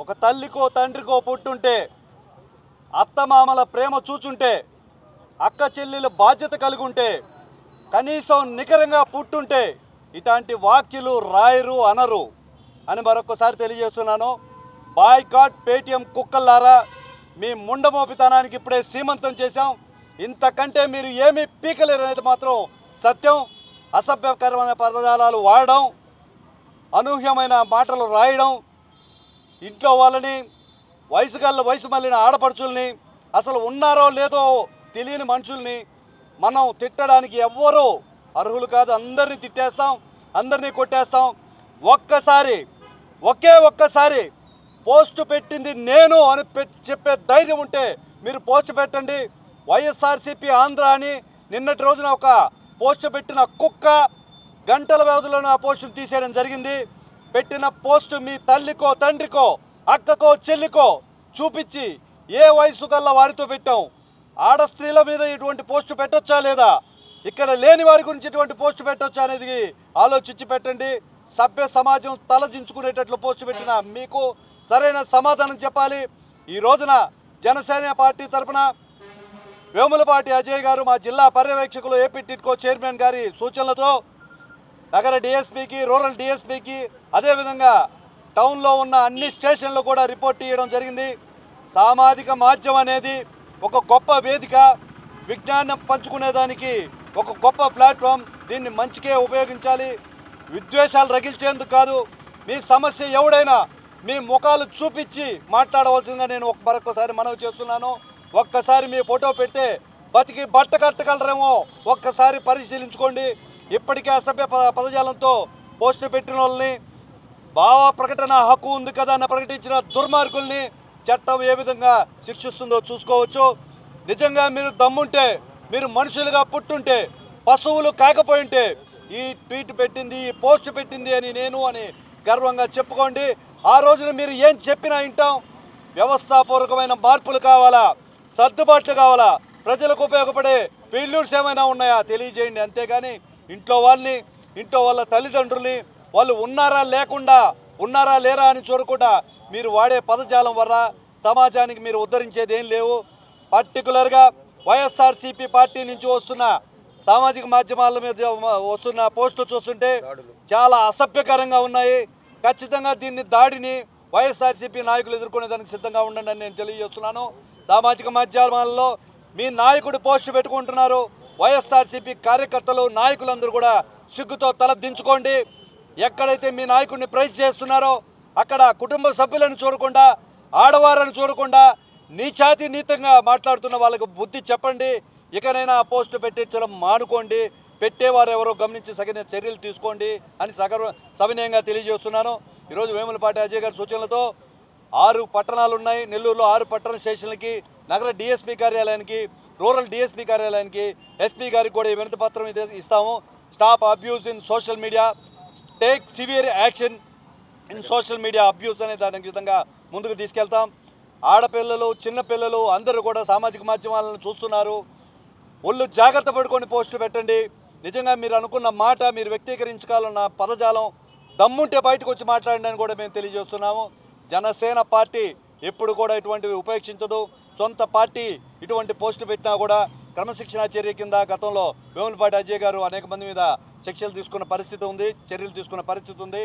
ఒక తల్లికో తండ్రికో పుట్టుంటే, అత్తమామల ప్రేమ చూచుంటే, అక్క చెల్లెల బాధ్యత కలిగి ఉంటే, కనీసం నికరంగా పుట్టుంటే ఇలాంటి వాక్యులు రాయరు అనరు అని మరొకసారి తెలియజేస్తున్నాను. బాయ్కాట్ పేటీఎం కుక్కల్లారా, మీ ముండమోపితనానికి ఇప్పుడే సీమంతం చేశాం. ఇంతకంటే మీరు ఏమీ పీకలేరు అనేది మాత్రం సత్యం. అసభ్యకరమైన పదజాలాలు వాడడం, అనూహ్యమైన మాటలు రాయడం, ఇంట్లో వాళ్ళని వయసు మళ్ళిన ఆడపడుచుల్ని, అసలు ఉన్నారో లేదో తెలియని మనుషుల్ని మనం తిట్టడానికి ఎవ్వరూ అర్హులు కాదు. అందరినీ తిట్టేస్తాం, అందరినీ కొట్టేస్తాం. ఒక్కసారి పోస్టు పెట్టింది నేను అని చెప్పే ధైర్యం ఉంటే మీరు పోస్ట్ పెట్టండి. వైఎస్ఆర్సీపీ ఆంధ్ర అని నిన్నటి రోజున ఒక పోస్టు పెట్టిన కుక్క గంటల వ్యవధిలోనే ఆ పోస్టును తీసేయడం జరిగింది. పెట్టిన పోస్టు మీ తల్లికో తండ్రికో అక్కకో చెల్లికో చూపించి ఏ వయసు కల్లా వారితో పెట్టాం. ఆడ స్త్రీల మీద ఇటువంటి పోస్టు పెట్టొచ్చా లేదా, ఇక్కడ లేని వారి గురించి ఇటువంటి పోస్టు పెట్టొచ్చా అనేది ఆలోచించి పెట్టండి. సభ్య సమాజం తలదించుకునేటట్లు పోస్టు పెట్టిన మీకు సరైన సమాధానం చెప్పాలి. ఈ రోజున జనసేన పార్టీ తరఫున వేములపాటి అజయ్ గారు, మా జిల్లా పర్యవేక్షకులు ఏపీ టిడ్కో చైర్మన్ గారి సూచనలతో నగర డిఎస్పీకి, రూరల్ డిఎస్పీకి, అదేవిధంగా టౌన్లో ఉన్న అన్ని స్టేషన్లు కూడా రిపోర్ట్ ఇవ్వడం జరిగింది. సామాజిక మాధ్యమం అనేది ఒక గొప్ప వేదిక, విజ్ఞానం పంచుకునేదానికి ఒక గొప్ప ప్లాట్ఫామ్. దీన్ని మంచికే ఉపయోగించాలి, విద్వేషాలు రగిల్చేందుకు కాదు. మీ సమస్య ఎవడైనా మీ ముఖాలు చూపించి మాట్లాడవలసిందిగా నేను మరొకసారి మనవి చేస్తున్నాను. ఒక్కసారి మీ ఫోటో పెడితే బతికి బట్ట కట్టగలరేమో ఒక్కసారి పరిశీలించుకోండి. ఇప్పటికే అసభ్య పదజాలంతో పోస్టు పెట్టిన వాళ్ళని, భావ ప్రకటన హక్కు ఉంది కదా అని ప్రకటించిన దుర్మార్గుల్ని చట్టం ఏ విధంగా శిక్షిస్తుందో చూసుకోవచ్చు. నిజంగా మీరు దమ్ముంటే, మీరు మనుషులుగా పుట్టుంటే, పశువులు కాకపోయింటే ఈ ట్వీట్ పెట్టింది, ఈ పోస్ట్ పెట్టింది అని నేను అని గర్వంగా చెప్పుకోండి. ఆ రోజున మీరు ఏం చెప్పినా వింటాం. వ్యవస్థాపూర్వకమైన మార్పులు కావాలా, సర్దుబాట్లు కావాలా, ప్రజలకు ఉపయోగపడే ఫెయిల్యూర్స్ ఏమైనా ఉన్నాయా తెలియజేయండి. అంతేగాని ఇంట్లో వాళ్ళని, ఇంట్లో వాళ్ళ తల్లిదండ్రుల్ని వాళ్ళు ఉన్నారా లేరా అని చూడకుండా మీరు వాడే పదజాలం వల్ల సమాజానికి మీరు ఉద్ధరించేది ఏం లేవు. పర్టికులర్గా వైఎస్ఆర్సీపీ పార్టీ నుంచి వస్తున్న సామాజిక మాధ్యమాల మీద వస్తున్న పోస్టులు చూస్తుంటే చాలా అసభ్యకరంగా ఉన్నాయి. ఖచ్చితంగా దాడిని వైఎస్ఆర్సీపీ నాయకులు ఎదుర్కొనేదానికి సిద్ధంగా ఉండండి అని నేను తెలియజేస్తున్నాను. సామాజిక మాధ్యమాల్లో మీ నాయకుడు పోస్టు పెట్టుకుంటున్నారు. వైఎస్ఆర్సీపీ కార్యకర్తలు, నాయకులందరూ కూడా సిగ్గుతో తల దించుకోండి. ఎక్కడైతే మీ నాయకుడిని ప్రైజ్ చేస్తున్నారో అక్కడ కుటుంబ సభ్యులను చూడకుండా, ఆడవారిని చూడకుండా నీచాతినీతంగా మాట్లాడుతున్న వాళ్ళకు బుద్ధి చెప్పండి. ఇకనైనా ఆ పోస్టు పెట్టించడం మానుకోండి. పెట్టేవారు ఎవరో గమనించి సగిన చర్యలు తీసుకోండి అని సవినయంగా తెలియజేస్తున్నాను. ఈరోజు వేములపాటి అజయ్ గారి సూచనలతో 6 పట్టణాలు ఉన్నాయి. నెల్లూరులో 6 పట్టణ స్టేషన్లకి, నగర డిఎస్పీ కార్యాలయానికి, రూరల్ డిఎస్పీ కార్యాలయానికి, ఎస్పీ గారికి కూడా ఈ వినతి పత్రం ఇస్తాము. Stop abuse in social media, take severe action in social media abuse అనే దాని విధంగా ముందుకు తీసుకెళ్తాం. ఆడపిల్లలు, చిన్నపిల్లలు అందరూ కూడా సామాజిక మాధ్యమాలను చూస్తున్నారు. ఒళ్ళు జాగ్రత్త పడుకొని పోస్టులు పెట్టండి. నిజంగా మీరు అనుకున్న మాట, మీరు వ్యక్తీకరించుకోవాలన్న పదజాలం దమ్ముంటే బయటకు వచ్చి మాట్లాడండి అని కూడా మేము తెలియజేస్తున్నాము. జనసేన పార్టీ ఎప్పుడు కూడా ఇటువంటివి ఉపేక్షించదు. సొంత పార్టీ ఇటువంటి పోస్టులు పెట్టినా కూడా క్రమశిక్షణా చర్య కింద గతంలో వేములపాటి అజయ్ గారు అనేక మంది మీద చర్యలు తీసుకున్న పరిస్థితి ఉంది.